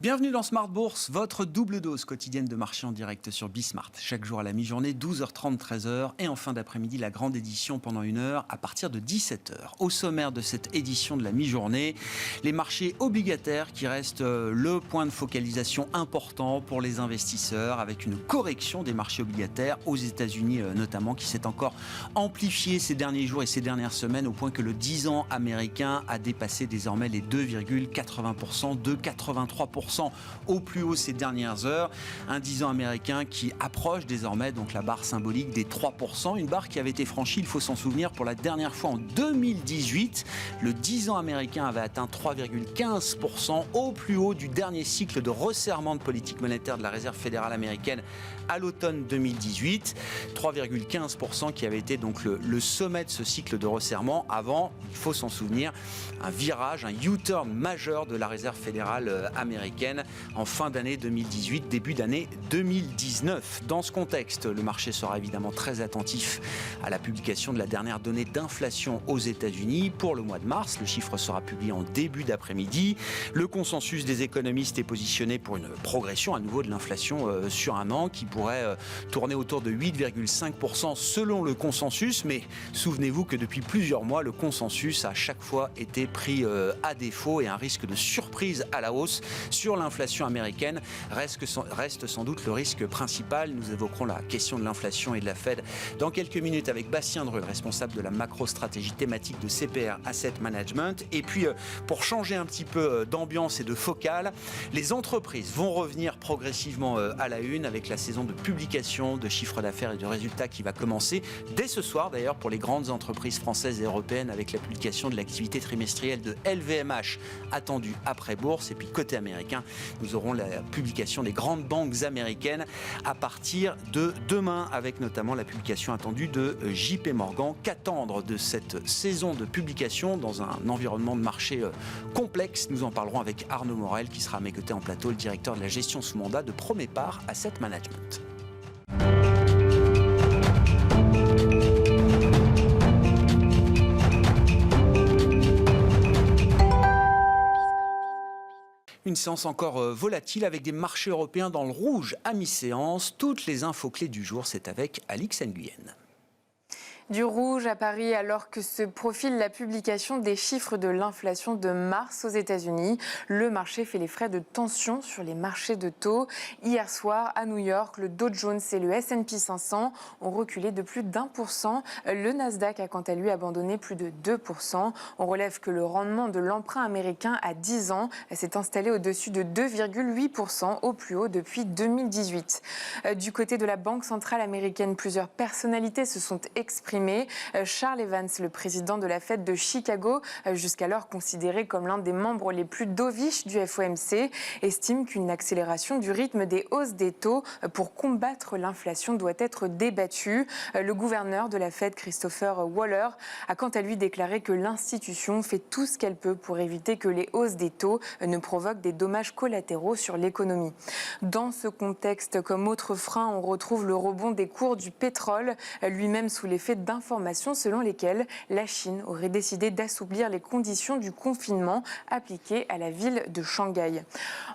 Bienvenue dans Smart Bourse, votre double dose quotidienne de marché en direct sur Bismart. Chaque jour à la mi-journée, 12h30, 13h. Et en fin d'après-midi, la grande édition pendant 1 heure à partir de 17h. Au sommaire de cette édition de la mi-journée, les marchés obligataires qui restent le point de focalisation important pour les investisseurs, avec une correction des marchés obligataires aux États-Unis notamment, qui s'est encore amplifiée ces derniers jours et ces dernières semaines, au point que le 10 ans américain a dépassé désormais les 2,80%, 2,83% au plus haut ces dernières heures. Un 10 ans américain qui approche désormais donc la barre symbolique des 3%, une barre qui avait été franchie, il faut s'en souvenir, pour la dernière fois en 2018. Le 10 ans américain avait atteint 3,15% au plus haut du dernier cycle de resserrement de politique monétaire de la Réserve fédérale américaine à l'automne 2018. 3,15% qui avait été donc le sommet de ce cycle de resserrement avant, il faut s'en souvenir, un virage, un U-turn majeur de la Réserve fédérale américaine en fin d'année 2018, début d'année 2019. Dans ce contexte, le marché sera évidemment très attentif à la publication de la dernière donnée d'inflation aux États-Unis pour le mois de mars. Le chiffre sera publié en début d'après-midi. Le consensus des économistes est positionné pour une progression à nouveau de l'inflation sur un an qui pourrait tourner autour de 8,5% selon le consensus. Mais souvenez-vous que depuis plusieurs mois, le consensus a à chaque fois été pris à défaut et un risque de surprise à la hausse sur l'inflation américaine reste sans doute le risque principal. Nous évoquerons la question de l'inflation et de la Fed dans quelques minutes avec Bastien Dreux, responsable de la macro-stratégie thématique de CPR Asset Management. Et puis, pour changer un petit peu d'ambiance et de focale, les entreprises vont revenir progressivement à la une avec la saison de publication de chiffres d'affaires et de résultats qui va commencer dès ce soir d'ailleurs pour les grandes entreprises françaises et européennes avec la publication de l'activité trimestrielle de LVMH attendue après bourse. Et puis côté américain, nous aurons la publication des grandes banques américaines à partir de demain avec notamment la publication attendue de JP Morgan. Qu'attendre de cette saison de publication dans un environnement de marché complexe? Nous en parlerons avec Arnaud Morel qui sera à mes côtés en plateau, le directeur de la gestion sous mandat de Promépar Asset Management. Une séance encore volatile avec des marchés européens dans le rouge à mi-séance. Toutes les infos clés du jour, c'est avec Alix Nguyen. Du rouge à Paris alors que se profile la publication des chiffres de l'inflation de mars aux États-Unis. Le marché fait les frais de tension sur les marchés de taux. Hier soir, à New York, le Dow Jones et le S&P 500 ont reculé de plus d'1%. Le Nasdaq a quant à lui abandonné plus de 2%. On relève que le rendement de l'emprunt américain à 10 ans s'est installé au-dessus de 2,8% au plus haut depuis 2018. Du côté de la Banque centrale américaine, plusieurs personnalités se sont exprimées. Charles Evans, le président de la Fed de Chicago, jusqu'alors considéré comme l'un des membres les plus dovish du FOMC, estime qu'une accélération du rythme des hausses des taux pour combattre l'inflation doit être débattue. Le gouverneur de la Fed, Christopher Waller, a quant à lui déclaré que l'institution fait tout ce qu'elle peut pour éviter que les hausses des taux ne provoquent des dommages collatéraux sur l'économie. Dans ce contexte, comme autre frein, on retrouve le rebond des cours du pétrole, lui-même sous l'effet d'informations selon lesquelles la Chine aurait décidé d'assouplir les conditions du confinement appliquées à la ville de Shanghai.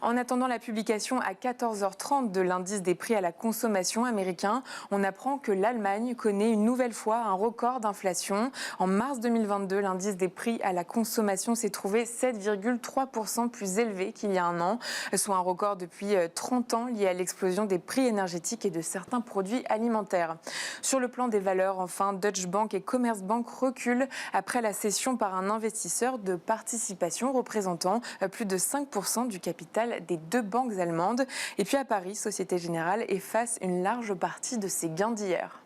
En attendant la publication à 14h30 de l'indice des prix à la consommation américain, on apprend que l'Allemagne connaît une nouvelle fois un record d'inflation. En mars 2022, l'indice des prix à la consommation s'est trouvé 7,3% plus élevé qu'il y a un an, soit un record depuis 30 ans lié à l'explosion des prix énergétiques et de certains produits alimentaires. Sur le plan des valeurs, enfin, Deutsche Bank et Commerzbank reculent après la cession par un investisseur de participation représentant plus de 5% du capital des deux banques allemandes. Et puis à Paris, Société Générale efface une large partie de ses gains d'hier.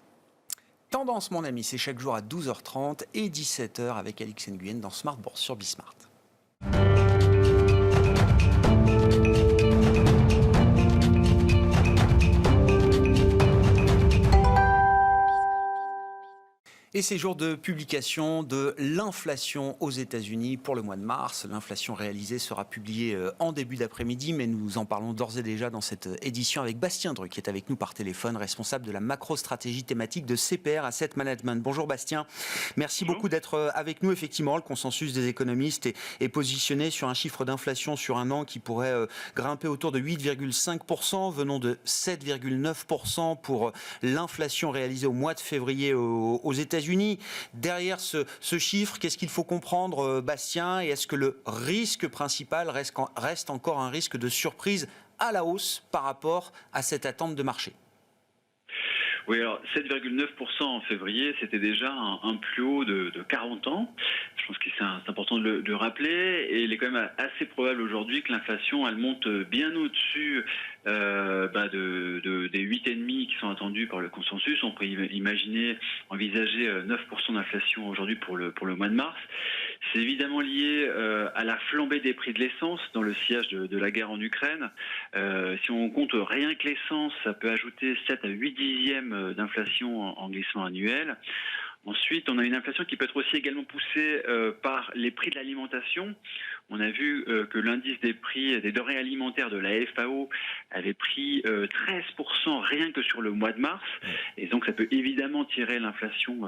Tendance, mon ami, c'est chaque jour à 12h30 et 17h avec Alix Nguyen dans Smart Bourse sur Bismart. Et c'est jour de publication de l'inflation aux États-Unis pour le mois de mars. L'inflation réalisée sera publiée en début d'après-midi, mais nous en parlons d'ores et déjà dans cette édition avec Bastien Dreux, qui est avec nous par téléphone, responsable de la macro-stratégie thématique de CPR Asset Management. Bonjour Bastien, merci beaucoup d'être avec nous. Effectivement, le consensus des économistes est positionné sur un chiffre d'inflation sur un an qui pourrait grimper autour de 8,5%, venant de 7,9% pour l'inflation réalisée au mois de février aux États-Unis. Derrière ce chiffre, qu'est-ce qu'il faut comprendre, Bastien? Et est-ce que le risque principal reste encore un risque de surprise à la hausse par rapport à cette attente de marché? Oui, alors 7,9% en février, c'était déjà un plus haut de 40 ans. Je pense que c'est important de le rappeler. Et il est quand même assez probable aujourd'hui que l'inflation, elle monte bien au-dessus des 8,5 qui sont attendus par le consensus. On peut envisager 9% d'inflation aujourd'hui pour le mois de mars. C'est évidemment lié à la flambée des prix de l'essence dans le sillage de la guerre en Ukraine. Si on compte rien que l'essence, ça peut ajouter 7 à 8 dixièmes d'inflation en glissement annuel. Ensuite, on a une inflation qui peut être aussi également poussée par les prix de l'alimentation. On a vu que l'indice des prix des denrées alimentaires de la FAO avait pris 13% rien que sur le mois de mars. Et donc, ça peut évidemment tirer l'inflation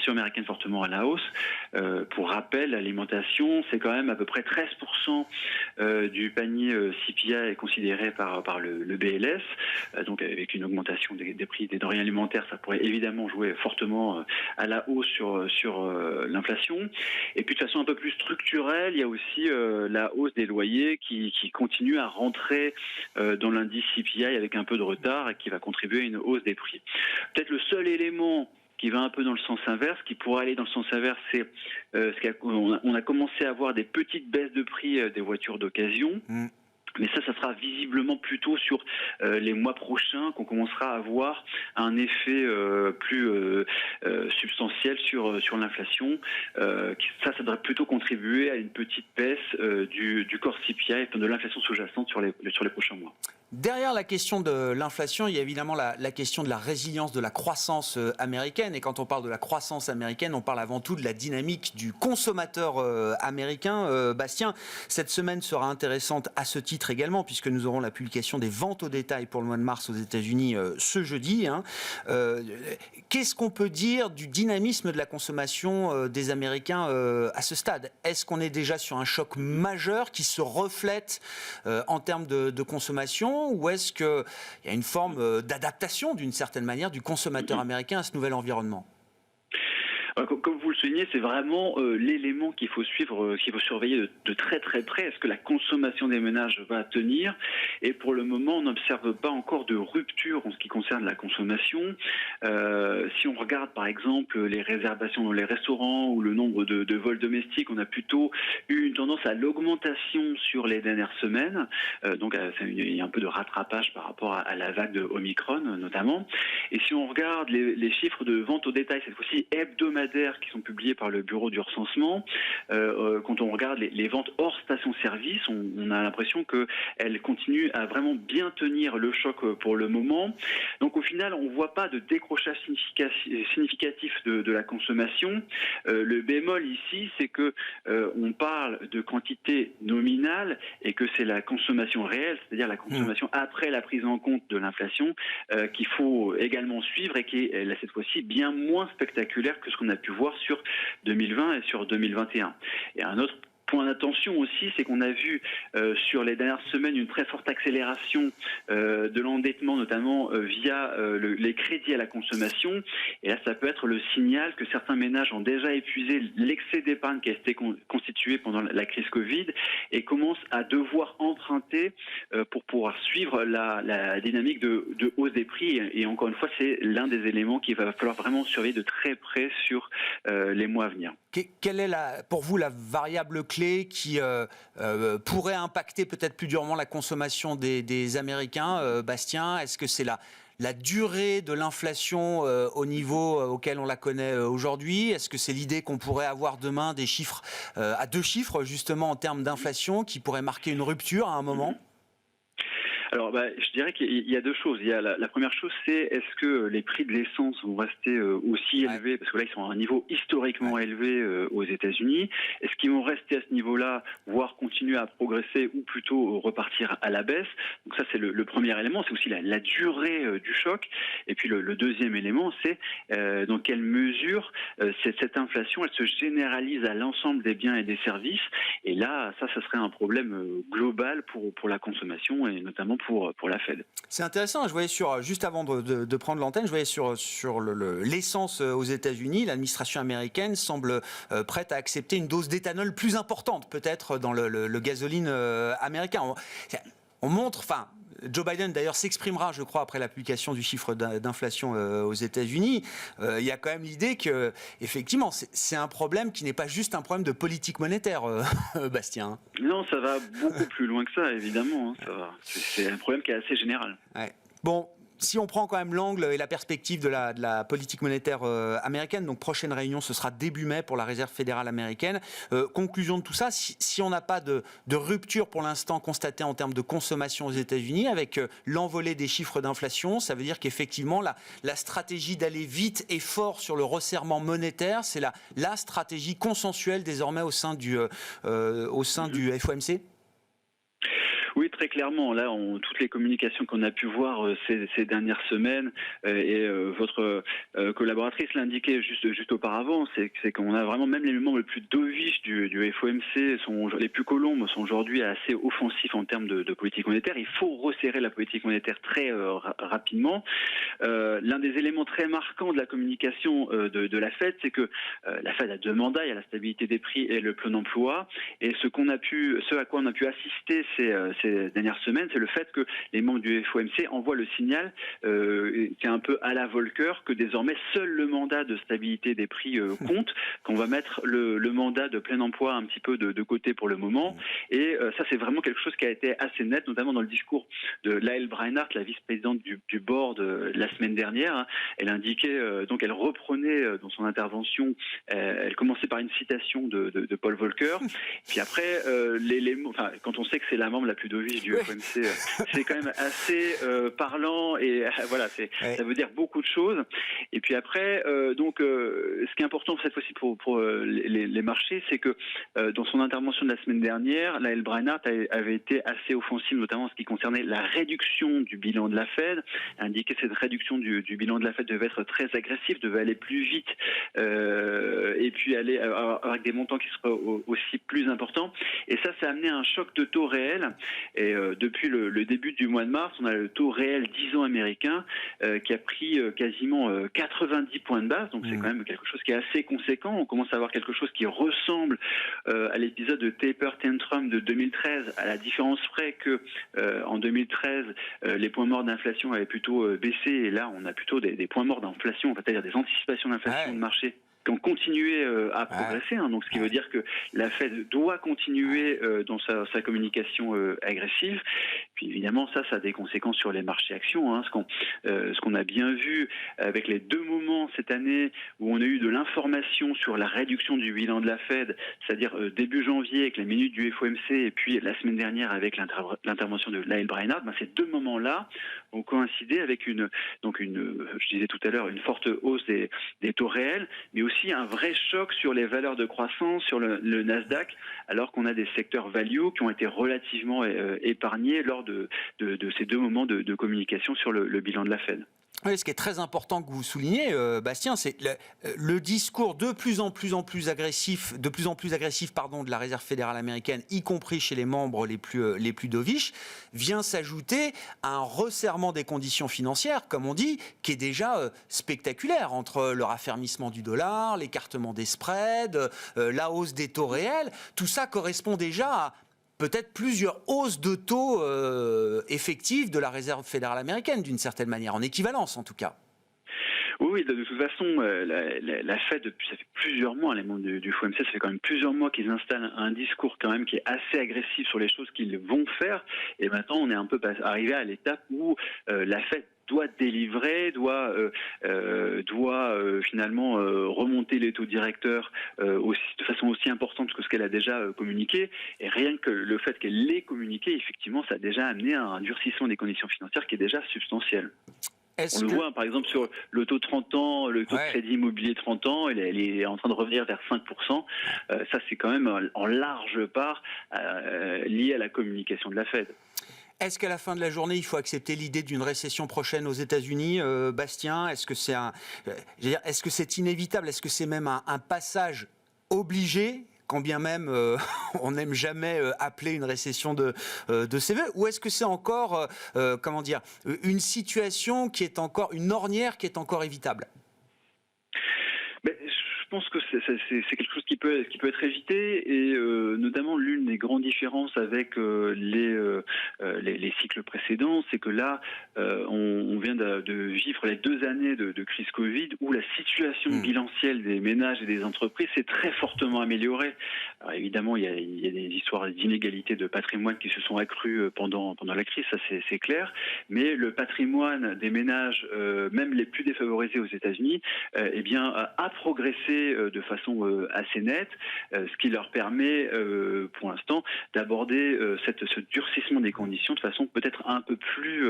américaine fortement à la hausse. Pour rappel, l'alimentation, c'est quand même à peu près 13% du panier CPI est considéré par le BLS. Donc, avec une augmentation des prix des denrées alimentaires, ça pourrait évidemment jouer fortement à la hausse sur l'inflation. Et puis de façon un peu plus structurelle, il y a aussi la hausse des loyers qui continue à rentrer dans l'indice CPI avec un peu de retard et qui va contribuer à une hausse des prix. Peut-être le seul élément qui va un peu dans le sens inverse, qui pourrait aller dans le sens inverse, c'est on a commencé à avoir des petites baisses de prix des voitures d'occasion. Mais ça sera visiblement plutôt sur les mois prochains qu'on commencera à avoir un effet plus substantiel sur l'inflation. Ça devrait plutôt contribuer à une petite baisse du corps CPI, de l'inflation sous-jacente sur les prochains mois. Derrière la question de l'inflation, il y a évidemment la question de la résilience de la croissance américaine. Et quand on parle de la croissance américaine, on parle avant tout de la dynamique du consommateur américain. Bastien, cette semaine sera intéressante à ce titre également, puisque nous aurons la publication des ventes au détail pour le mois de mars aux États-Unis ce jeudi. Qu'est-ce qu'on peut dire du dynamisme de la consommation des Américains à ce stade? Est-ce qu'on est déjà sur un choc majeur qui se reflète en termes de consommation? Ou est-ce qu'il y a une forme d'adaptation, d'une certaine manière, du consommateur américain à ce nouvel environnement? Comme vous le soulignez, c'est vraiment l'élément qu'il faut suivre, qu'il faut surveiller de très très près. Est-ce que la consommation des ménages va tenir? Et pour le moment, on n'observe pas encore de rupture en ce qui concerne la consommation. Si on regarde par exemple les réservations dans les restaurants ou le nombre de vols domestiques, on a plutôt eu une tendance à l'augmentation sur les dernières semaines. Donc il y a un peu de rattrapage par rapport à la vague de Omicron notamment. Et si on regarde les chiffres de vente au détail, cette fois-ci hebdomadaires, qui sont publiés par le bureau du recensement, quand on regarde les ventes hors station-service, on a l'impression qu'elles continuent à vraiment bien tenir le choc pour le moment. Donc au final, on ne voit pas de décrochage significatif de la consommation. Le bémol ici, c'est que on parle de quantité nominale et que c'est la consommation réelle, c'est-à-dire la consommation après la prise en compte de l'inflation, qu'il faut également suivre et qui est cette fois-ci bien moins spectaculaire que ce qu'on a pu voir sur 2020 et sur 2021. Et un autre point d'attention aussi, c'est qu'on a vu sur les dernières semaines une très forte accélération de l'endettement, notamment via les crédits à la consommation. Et là, ça peut être le signal que certains ménages ont déjà épuisé l'excès d'épargne qui a été constitué pendant la crise Covid et commencent à devoir emprunter pour pouvoir suivre la dynamique de hausse des prix. Et encore une fois, c'est l'un des éléments qu'il va falloir vraiment surveiller de très près sur les mois à venir. Quelle est pour vous la variable clé qui pourrait impacter peut-être plus durement la consommation des Américains, Bastien? Est-ce que c'est la durée de l'inflation au niveau auquel on la connaît aujourd'hui? Est-ce que c'est l'idée qu'on pourrait avoir demain des chiffres à 2 chiffres justement en termes d'inflation qui pourraient marquer une rupture à un moment? Alors, je dirais qu'il y a deux choses. Il y a la première chose, c'est est-ce que les prix de l'essence vont rester aussi élevés, parce que là, ils sont à un niveau historiquement élevé aux États-Unis. Est-ce qu'ils vont rester à ce niveau-là, voire continuer à progresser, ou plutôt repartir à la baisse? Donc ça, c'est le premier élément. C'est aussi la durée du choc. Et puis le deuxième élément, c'est dans quelle mesure cette inflation, elle se généralise à l'ensemble des biens et des services. Et là, ça serait un problème global pour la consommation et notamment pour la Fed. C'est intéressant. Je voyais juste avant de prendre l'antenne, je voyais sur l'essence aux États-Unis, l'administration américaine semble prête à accepter une dose d'éthanol plus importante, peut-être dans le gasoline américain. On montre, enfin. Joe Biden, d'ailleurs, s'exprimera, je crois, après la publication du chiffre d'inflation aux États-Unis. Il y a quand même l'idée que, effectivement, c'est un problème qui n'est pas juste un problème de politique monétaire, Bastien. Non, ça va beaucoup plus loin que ça, évidemment. Ça va. C'est un problème qui est assez général. Ouais. Bon. Si on prend quand même l'angle et la perspective de la politique monétaire américaine, donc prochaine réunion, ce sera début mai pour la Réserve fédérale américaine. Conclusion de tout ça, si on n'a pas de rupture pour l'instant constatée en termes de consommation aux États-Unis, avec l'envolée des chiffres d'inflation, ça veut dire qu'effectivement la stratégie d'aller vite et fort sur le resserrement monétaire, c'est la stratégie consensuelle désormais au sein du FOMC. Oui, très clairement. Là, toutes les communications qu'on a pu voir ces dernières semaines, et votre collaboratrice l'indiquait juste auparavant, c'est qu'on a vraiment, même les membres les plus dovish du FOMC, les plus colombes, sont aujourd'hui assez offensifs en termes de politique monétaire. Il faut resserrer la politique monétaire très rapidement. L'un des éléments très marquants de la communication de la Fed, c'est que la Fed a deux mandats, il y a la stabilité des prix et le plein emploi. Et ce à quoi on a pu assister ces dernières semaines, c'est le fait que les membres du FOMC envoient le signal, qui est un peu à la Volcker, que désormais seul le mandat de stabilité des prix compte, qu'on va mettre le mandat de plein emploi un petit peu de côté pour le moment. Et ça, c'est vraiment quelque chose qui a été assez net, notamment dans le discours de Lael Brainard, la vice-présidente du board la semaine dernière. Elle indiquait, donc elle reprenait dans son intervention, elle commençait par une citation de Paul Volcker. Puis après, quand on sait que c'est la membre la plus dovish du FOMC, c'est quand même assez parlant, et voilà, ça veut dire beaucoup de choses. Et puis après, ce qui est important cette fois-ci pour les marchés, c'est que dans son intervention de la semaine dernière, Lael Brainard avait été assez offensive, notamment en ce qui concernait la réduction du bilan de la Fed, indiquait que cette réduction du bilan de la Fed devait être très agressive, devait aller plus vite, et puis aller avec des montants qui seraient aussi plus importants. Et ça a amené un choc de taux réel. Et depuis le début du mois de mars, on a le taux réel 10 ans américain qui a pris quasiment 90 points de base. Donc c'est quand même quelque chose qui est assez conséquent. On commence à avoir quelque chose qui ressemble à l'épisode de Taper Tantrum de 2013, à la différence près que en 2013, les points morts d'inflation avaient plutôt baissé. Et là, on a plutôt des points morts d'inflation, c'est-à-dire des anticipations d'inflation de marché qui ont continué à progresser, donc ce qui veut dire que la Fed doit continuer dans sa communication agressive. Puis évidemment, ça a des conséquences sur les marchés actions. Ce qu'on a bien vu avec les deux moments cette année où on a eu de l'information sur la réduction du bilan de la Fed, c'est-à-dire début janvier avec les minutes du FOMC, et puis la semaine dernière avec l'intervention de Lael Brainard, ces deux moments-là ont coïncidé avec je disais tout à l'heure, une forte hausse des taux réels, mais aussi un vrai choc sur les valeurs de croissance, sur le Nasdaq, alors qu'on a des secteurs value qui ont été relativement épargnés lors de ces deux moments de communication sur le bilan de la Fed. Oui, ce qui est très important que vous soulignez, Bastien, c'est le discours de plus en plus agressif de la Réserve fédérale américaine, y compris chez les membres les plus dovish, vient s'ajouter à un resserrement des conditions financières, comme on dit, qui est déjà spectaculaire, entre le raffermissement du dollar, l'écartement des spreads, la hausse des taux réels. Tout ça correspond déjà à peut-être plusieurs hausses de taux effectives de la Réserve fédérale américaine, d'une certaine manière, en équivalence en tout cas. Oui, de toute façon, la Fed, ça fait plusieurs mois, les membres du FOMC, ça fait quand même plusieurs mois qu'ils installent un discours quand même qui est assez agressif sur les choses qu'ils vont faire. Et maintenant, on est un peu arrivé à l'étape où la Fed doit délivrer, doit finalement remonter les taux directeurs de façon aussi importante que ce qu'elle a déjà communiqué. Et rien que le fait qu'elle l'ait communiqué, effectivement, ça a déjà amené à un durcissement des conditions financières qui est déjà substantiel. On le voit, par exemple, sur le taux 30 ans, le taux de crédit immobilier 30 ans, elle est en train de revenir vers 5%. Ça, c'est quand même en large part lié à la communication de la Fed. Est-ce qu'à la fin de la journée, il faut accepter l'idée d'une récession prochaine aux États-Unis, Bastien ? Est-ce que c'est inévitable ? Est-ce que c'est même un passage obligé ? Quand bien même on n'aime jamais appeler une récession de ses voeux, ou est-ce que c'est encore, une situation qui est encore, une ornière qui est encore évitable ? Je pense que c'est quelque chose qui peut être évité, et notamment l'une des grandes différences avec les cycles précédents, c'est que là on vient de vivre les 2 années de crise Covid où la situation bilancielle des ménages et des entreprises s'est très fortement améliorée. Alors évidemment, il y a des histoires d'inégalités de patrimoine qui se sont accrues pendant la crise, ça c'est clair, mais le patrimoine des ménages, même les plus défavorisés aux États-Unis, a progressé de façon assez nette, ce qui leur permet pour l'instant d'aborder ce durcissement des conditions de façon peut-être un peu plus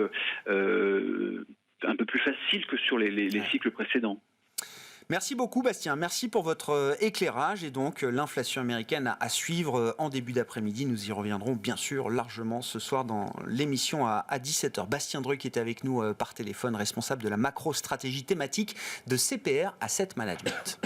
facile que sur les cycles précédents. Merci beaucoup Bastien, merci pour votre éclairage, et donc l'inflation américaine à suivre en début d'après-midi. Nous y reviendrons bien sûr largement ce soir dans l'émission à 17h. Bastien Dreux qui est avec nous par téléphone, responsable de la macro-stratégie thématique de CPR Asset Management.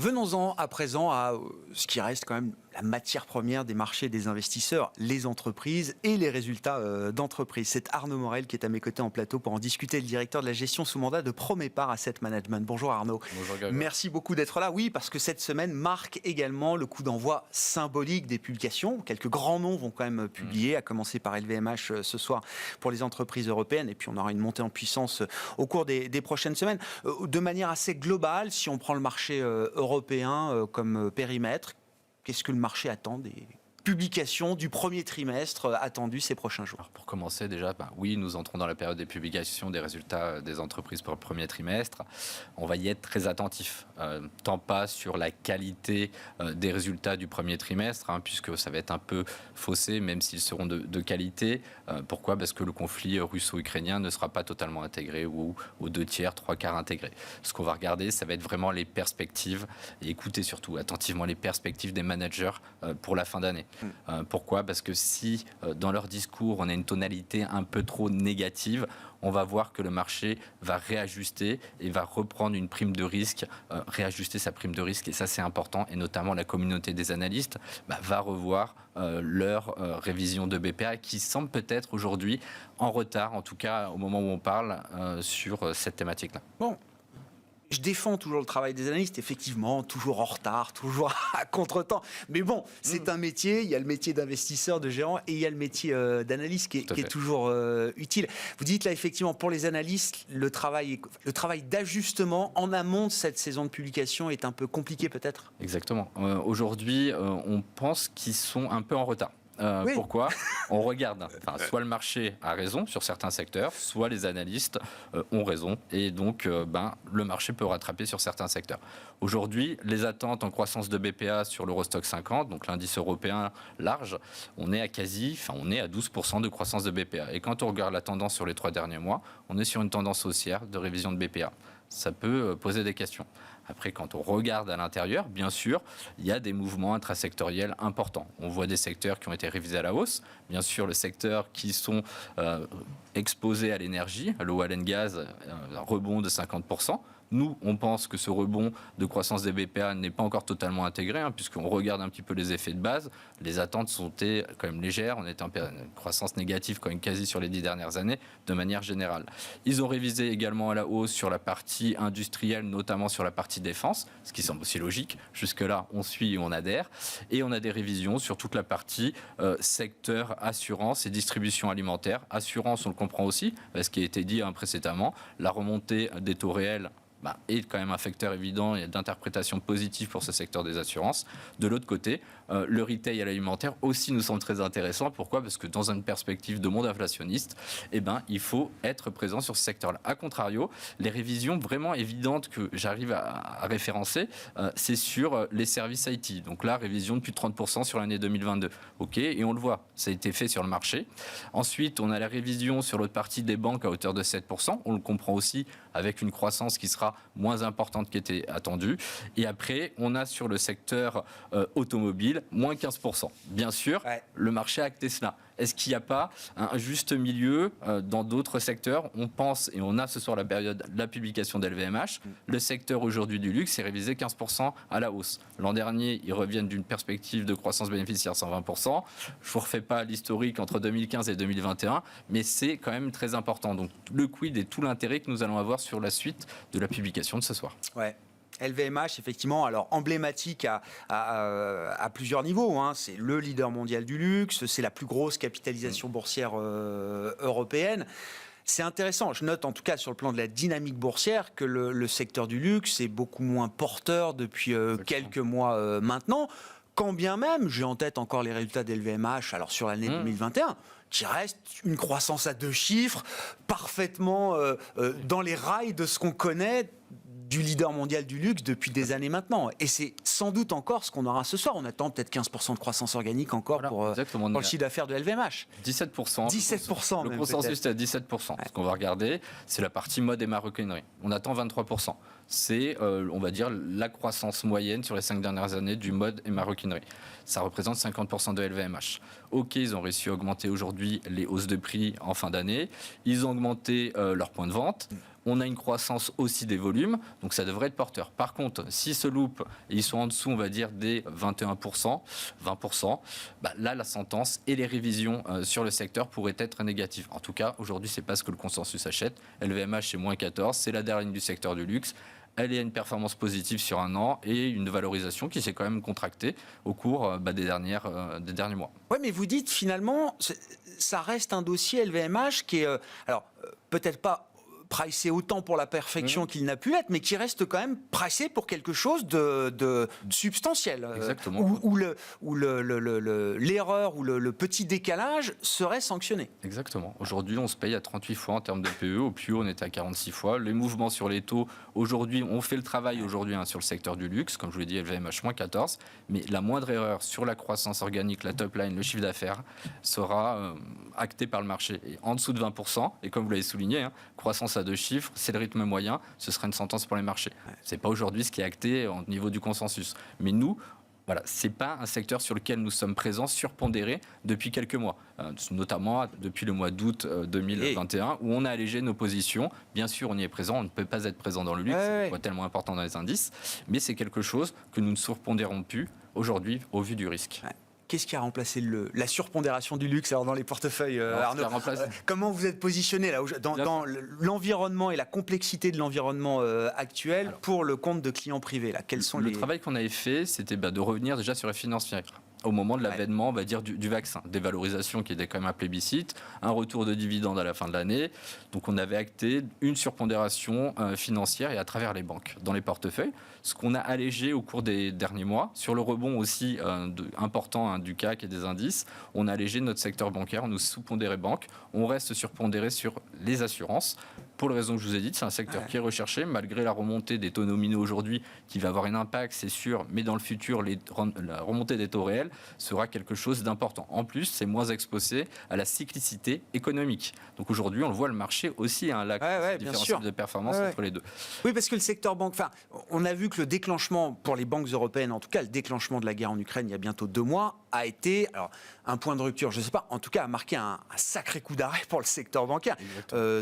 Venons-en à présent à ce qui reste quand même la matière première des marchés des investisseurs, les entreprises et les résultats d'entreprise. C'est Arnaud Morel qui est à mes côtés en plateau pour en discuter, le directeur de la gestion sous mandat de Promépar Asset Management. Bonjour Arnaud. Bonjour Grégoire. Merci beaucoup d'être là. Oui, parce que cette semaine marque également le coup d'envoi symbolique des publications. Quelques grands noms vont quand même publier, à commencer par LVMH ce soir pour les entreprises européennes, et puis on aura une montée en puissance au cours des prochaines semaines. De manière assez globale, si on prend le marché européen comme périmètre, qu'est-ce que le marché attend des publications du premier trimestre attendues ces prochains jours? Alors pour commencer, déjà, oui, nous entrons dans la période des publications des résultats des entreprises pour le premier trimestre. On va y être très attentif, tant pas sur la qualité des résultats du premier trimestre, puisque ça va être un peu faussé, même s'ils seront de qualité. Pourquoi ? Parce que le conflit russo-ukrainien ne sera pas totalement intégré, ou aux 2/3, 3/4 intégré. Ce qu'on va regarder, ça va être vraiment les perspectives, et écouter surtout attentivement les perspectives des managers pour la fin d'année. Pourquoi ? Parce que si dans leur discours on a une tonalité un peu trop négative, on va voir que le marché va réajuster et va reprendre une prime de risque, réajuster sa prime de risque, et ça c'est important, et notamment la communauté des analystes va revoir leur révision de BPA qui semble peut-être aujourd'hui en retard, en tout cas au moment où on parle sur cette thématique-là. Bon. Je défends toujours le travail des analystes, effectivement, toujours en retard, toujours à contre-temps. Mais bon, c'est un métier, il y a le métier d'investisseur, de gérant, et il y a le métier d'analyste qui est toujours utile. Vous dites là, effectivement, pour les analystes, le travail d'ajustement en amont de cette saison de publication est un peu compliqué peut-être ? Exactement. Aujourd'hui, on pense qu'ils sont un peu en retard. Oui. Pourquoi ? On regarde, soit le marché a raison sur certains secteurs, soit les analystes ont raison, et donc le marché peut rattraper sur certains secteurs. Aujourd'hui, les attentes en croissance de BPA sur l'Eurostoxx 50, donc l'indice européen large, on est à 12% de croissance de BPA. Et quand on regarde la tendance sur les 3 derniers mois, on est sur une tendance haussière de révision de BPA. Ça peut poser des questions. Après, quand on regarde à l'intérieur, bien sûr, il y a des mouvements intrasectoriels importants. On voit des secteurs qui ont été révisés à la hausse. Bien sûr, les secteurs qui sont exposés à l'énergie, à l'eau, à gaz, un rebond de 50%. Nous, on pense que ce rebond de croissance des BPA n'est pas encore totalement intégré, puisqu'on regarde un petit peu les effets de base. Les attentes sont quand même légères. On est en croissance négative quand même quasi sur les 10 dernières années, de manière générale. Ils ont révisé également à la hausse sur la partie industrielle, notamment sur la partie défense, ce qui semble aussi logique. Jusque-là, on suit et on adhère. Et on a des révisions sur toute la partie secteur assurance et distribution alimentaire. Assurance, on le comprend aussi, ce qui a été dit précédemment. La remontée des taux réels est quand même un facteur évident et d'interprétation positive pour ce secteur des assurances. De l'autre côté, le retail et l'alimentaire aussi nous semblent très intéressants. Pourquoi ? Parce que dans une perspective de monde inflationniste, il faut être présent sur ce secteur-là. A contrario, les révisions vraiment évidentes que j'arrive à référencer, c'est sur les services IT. Donc là, révision de plus de 30% sur l'année 2022. OK, et on le voit, ça a été fait sur le marché. Ensuite, on a la révision sur l'autre partie des banques à hauteur de 7%. On le comprend aussi avec une croissance qui sera moins importante qu'était attendue. Et après, on a sur le secteur automobile, moins 15%. Bien sûr, le marché a acté cela. Est-ce qu'il n'y a pas un juste milieu dans d'autres secteurs ? On pense, et on a ce soir la publication d'LVMH, le secteur aujourd'hui du luxe est révisé 15% à la hausse. L'an dernier, ils reviennent d'une perspective de croissance bénéficiaire 120%. Je ne vous refais pas l'historique entre 2015 et 2021, mais c'est quand même très important. Donc le quid et tout l'intérêt que nous allons avoir sur la suite de la publication de ce soir. Ouais. LVMH, effectivement, alors emblématique à plusieurs niveaux. C'est le leader mondial du luxe, c'est la plus grosse capitalisation boursière européenne. C'est intéressant. Je note en tout cas sur le plan de la dynamique boursière que le secteur du luxe est beaucoup moins porteur depuis quelques mois maintenant. Quand bien même, j'ai en tête encore les résultats d'LVMH, alors sur l'année 2021, qui reste une croissance à 2 chiffres, parfaitement dans les rails de ce qu'on connaît du leader mondial du luxe depuis des années maintenant. Et c'est sans doute encore ce qu'on aura ce soir. On attend peut-être 15% de croissance organique encore pour le chiffre d'affaires de LVMH. 17%. 17% Le consensus est à 17%. Ce qu'on va regarder, c'est la partie mode et maroquinerie. On attend 23%. C'est, on va dire, la croissance moyenne sur les 5 dernières années du mode et maroquinerie. Ça représente 50% de LVMH. OK, ils ont réussi à augmenter aujourd'hui les hausses de prix en fin d'année. Ils ont augmenté leurs points de vente. On a une croissance aussi des volumes, donc ça devrait être porteur. Par contre, s'ils se loupent et ils sont en dessous, on va dire, des 21%, 20%, là, la sentence et les révisions sur le secteur pourraient être négatives. En tout cas, aujourd'hui, ce n'est pas ce que le consensus achète. LVMH, c'est moins 14, c'est la dernière ligne du secteur du luxe. Elle a une performance positive sur un an et une valorisation qui s'est quand même contractée au cours des derniers mois. Oui, mais vous dites finalement, ça reste un dossier LVMH qui est, alors peut-être pas pricé autant pour la perfection qu'il n'a pu l'être, mais qui reste quand même pricé pour quelque chose de substantiel. Exactement. Où l'erreur ou le petit décalage serait sanctionné. Exactement. Aujourd'hui, on se paye à 38 fois en termes de PE. Au plus haut, on était à 46 fois. Les mouvements sur les taux, aujourd'hui, on fait le travail aujourd'hui sur le secteur du luxe. Comme je vous l'ai dit, LVMH moins 14. Mais la moindre erreur sur la croissance organique, la top line, le chiffre d'affaires, sera actée par le marché. Et en dessous de 20%, et comme vous l'avez souligné, croissance à 2 chiffres, c'est le rythme moyen, ce sera une sentence pour les marchés. C'est pas aujourd'hui ce qui est acté au niveau du consensus. Mais nous, voilà, c'est pas un secteur sur lequel nous sommes présents, surpondérés depuis quelques mois, notamment depuis le mois d'août 2021, où on a allégé nos positions. Bien sûr, on y est présent, on ne peut pas être présent dans le luxe, c'est tellement important dans les indices, mais c'est quelque chose que nous ne surpondérons plus aujourd'hui au vu du risque. Qu'est-ce qui a remplacé la surpondération du luxe alors dans les portefeuilles, Arnaud ? Comment vous êtes positionné là, dans l'environnement et la complexité de l'environnement actuel pour le compte de clients privés là, quels sont Le travail qu'on avait fait, c'était de revenir déjà sur la financière. Au moment de l'avènement, on va dire, du vaccin. Des valorisations qui étaient quand même un plébiscite, un retour de dividendes à la fin de l'année. Donc on avait acté une surpondération financière et à travers les banques dans les portefeuilles. Ce qu'on a allégé au cours des derniers mois. Sur le rebond aussi important du CAC et des indices, on a allégé notre secteur bancaire, on nous sous-pondéré banque. On reste surpondéré sur les assurances. Pour les raisons que je vous ai dites, c'est un secteur qui est recherché, malgré la remontée des taux nominaux aujourd'hui, qui va avoir un impact, c'est sûr, mais dans le futur, la remontée des taux réels sera quelque chose d'important. En plus, c'est moins exposé à la cyclicité économique. Donc aujourd'hui, on le voit, le marché aussi a un lac différentiel de performance entre les deux. Oui, parce que le secteur banque, on a vu que le déclenchement, pour les banques européennes, en tout cas, le déclenchement de la guerre en Ukraine il y a bientôt 2 mois, a été un point de rupture, je ne sais pas, en tout cas a marqué un sacré coup d'arrêt pour le secteur bancaire.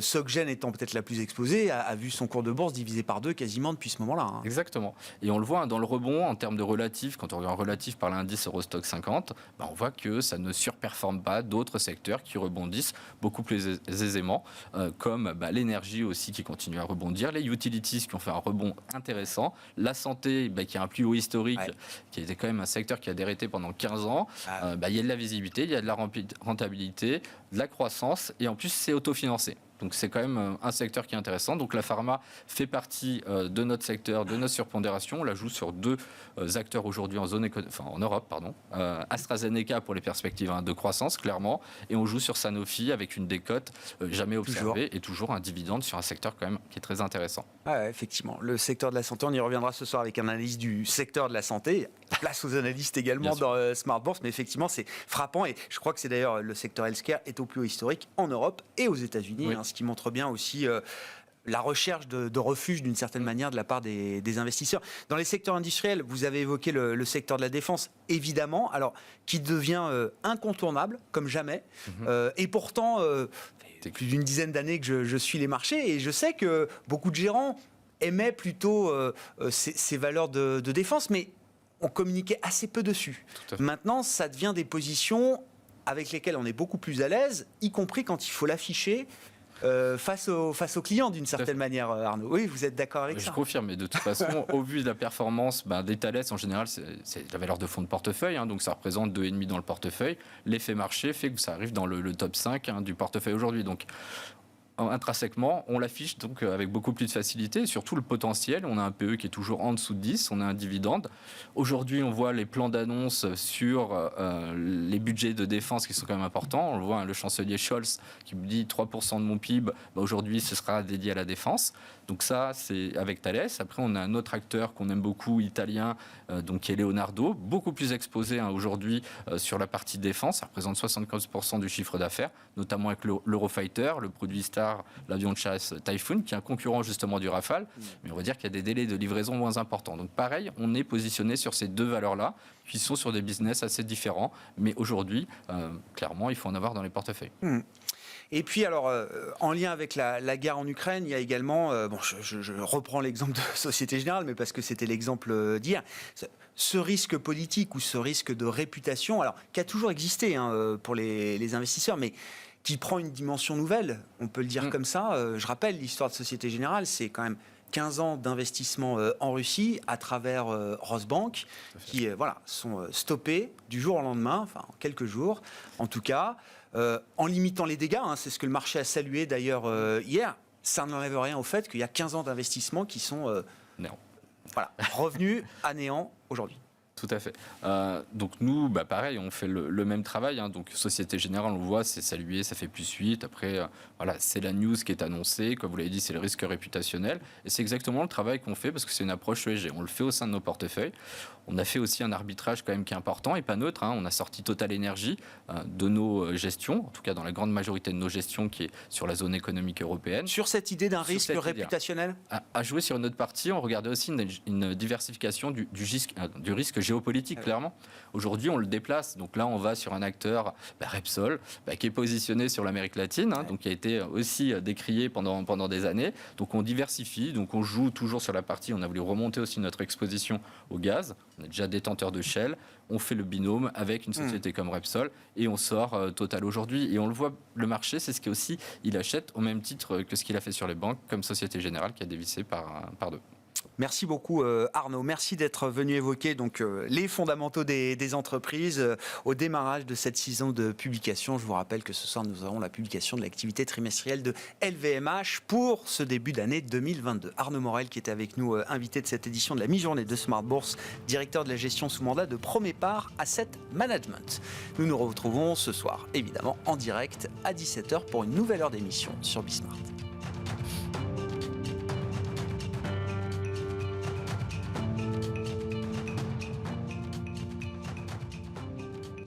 SocGen étant peut-être la plus exposée, a vu son cours de bourse divisé par 2 quasiment depuis ce moment-là. Exactement. Et on le voit dans le rebond, en termes de relatif, quand on regarde relatif par l'indice Eurostock 50, on voit que ça ne surperforme pas d'autres secteurs qui rebondissent beaucoup plus aisément, comme l'énergie aussi qui continue à rebondir, les utilities qui ont fait un rebond intéressant, la santé qui a un plus haut historique, qui était quand même un secteur qui a dérété pendant 15 ans. Il y a de la visibilité, il y a de la rentabilité, de la croissance, et en plus c'est autofinancé. Donc c'est quand même un secteur qui est intéressant. Donc la pharma fait partie de notre secteur, de notre surpondération. On la joue sur 2 acteurs aujourd'hui en Europe. AstraZeneca pour les perspectives de croissance, clairement. Et on joue sur Sanofi avec une décote jamais observée et toujours un dividende sur un secteur quand même qui est très intéressant. Ah, effectivement, le secteur de la santé, on y reviendra ce soir avec un analyse du secteur de la santé. Place aux analystes également dans Smart Bourse, mais effectivement c'est frappant et je crois que c'est d'ailleurs le secteur healthcare est au plus haut historique en Europe et aux États-Unis, ce qui montre bien aussi la recherche de refuge d'une certaine manière de la part des investisseurs. Dans les secteurs industriels, vous avez évoqué le secteur de la défense, évidemment, alors qui devient incontournable comme jamais, et pourtant c'est plus d'une dizaine d'années que je suis les marchés et je sais que beaucoup de gérants aimaient plutôt ces valeurs de défense, mais on communiquait assez peu dessus. Maintenant, ça devient des positions avec lesquelles on est beaucoup plus à l'aise, y compris quand il faut l'afficher face aux clients d'une certaine manière, Arnaud. Oui, vous êtes d'accord avec ça? Je confirme, mais de toute façon, au vu de la performance des Thales, en général, c'est la valeur de fonds de portefeuille, donc ça représente 2,5 dans le portefeuille. L'effet marché fait que ça arrive dans le top 5 du portefeuille aujourd'hui. Donc, intrinsèquement, on l'affiche donc avec beaucoup plus de facilité, et surtout le potentiel. On a un PE qui est toujours en dessous de 10, on a un dividende. Aujourd'hui, on voit les plans d'annonce sur les budgets de défense qui sont quand même importants. On le voit, le chancelier Scholz qui dit 3% de mon PIB, aujourd'hui ce sera dédié à la défense. Donc ça, c'est avec Thales. Après, on a un autre acteur qu'on aime beaucoup, italien, donc qui est Leonardo, beaucoup plus exposé aujourd'hui sur la partie défense. Ça représente 75% du chiffre d'affaires, notamment avec l'Eurofighter, le produit star, l'avion de chasse Typhoon, qui est un concurrent justement du Rafale. Mais on va dire qu'il y a des délais de livraison moins importants. Donc pareil, on est positionné sur ces 2 valeurs-là, qui sont sur des business assez différents. Mais aujourd'hui, clairement, il faut en avoir dans les portefeuilles. Et puis alors, en lien avec la guerre en Ukraine, il y a également, je reprends l'exemple de Société Générale, mais parce que c'était l'exemple d'hier, ce risque politique ou ce risque de réputation, alors qui a toujours existé pour les investisseurs, mais qui prend une dimension nouvelle, on peut le dire comme ça. Je rappelle, l'histoire de Société Générale, c'est quand même 15 ans d'investissement en Russie à travers Rosbank, qui sont stoppés du jour au lendemain, enfin en quelques jours en tout cas, en limitant les dégâts, c'est ce que le marché a salué d'ailleurs hier. Ça n'enlève rien au fait qu'il y a 15 ans d'investissement qui sont revenus à néant aujourd'hui. Tout à fait. Donc nous, pareil, on fait le même travail. Donc Société Générale, on le voit, c'est salué, ça fait +8. Après, c'est la news qui est annoncée. Comme vous l'avez dit, c'est le risque réputationnel. Et c'est exactement le travail qu'on fait parce que c'est une approche ESG. On le fait au sein de nos portefeuilles. On a fait aussi un arbitrage quand même qui est important et pas neutre. On a sorti Total Energy de nos gestions, en tout cas dans la grande majorité de nos gestions qui est sur la zone économique européenne. Sur cette idée d'un risque réputationnel, à jouer sur une autre partie, on regardait aussi une diversification du risque géopolitique, clairement. Aujourd'hui, on le déplace. Donc là, on va sur un acteur, Repsol, qui est positionné sur l'Amérique latine, donc qui a été aussi décrié pendant des années. Donc on diversifie, donc on joue toujours sur la partie, on a voulu remonter aussi notre exposition au gaz. On est déjà détenteur de Shell, on fait le binôme avec une société comme Repsol et on sort Total aujourd'hui. Et on le voit, le marché, c'est ce qui aussi, il achète au même titre que ce qu'il a fait sur les banques, comme Société Générale qui a dévissé par 2. Merci beaucoup Arnaud, merci d'être venu évoquer donc, les fondamentaux des entreprises au démarrage de cette saison de publication. Je vous rappelle que ce soir nous aurons la publication de l'activité trimestrielle de LVMH pour ce début d'année 2022. Arnaud Morel qui était avec nous, invité de cette édition de la mi-journée de Smart Bourse, directeur de la gestion sous mandat de Promépar Asset Management. Nous nous retrouvons ce soir évidemment en direct à 17h pour une nouvelle heure d'émission sur Bismart.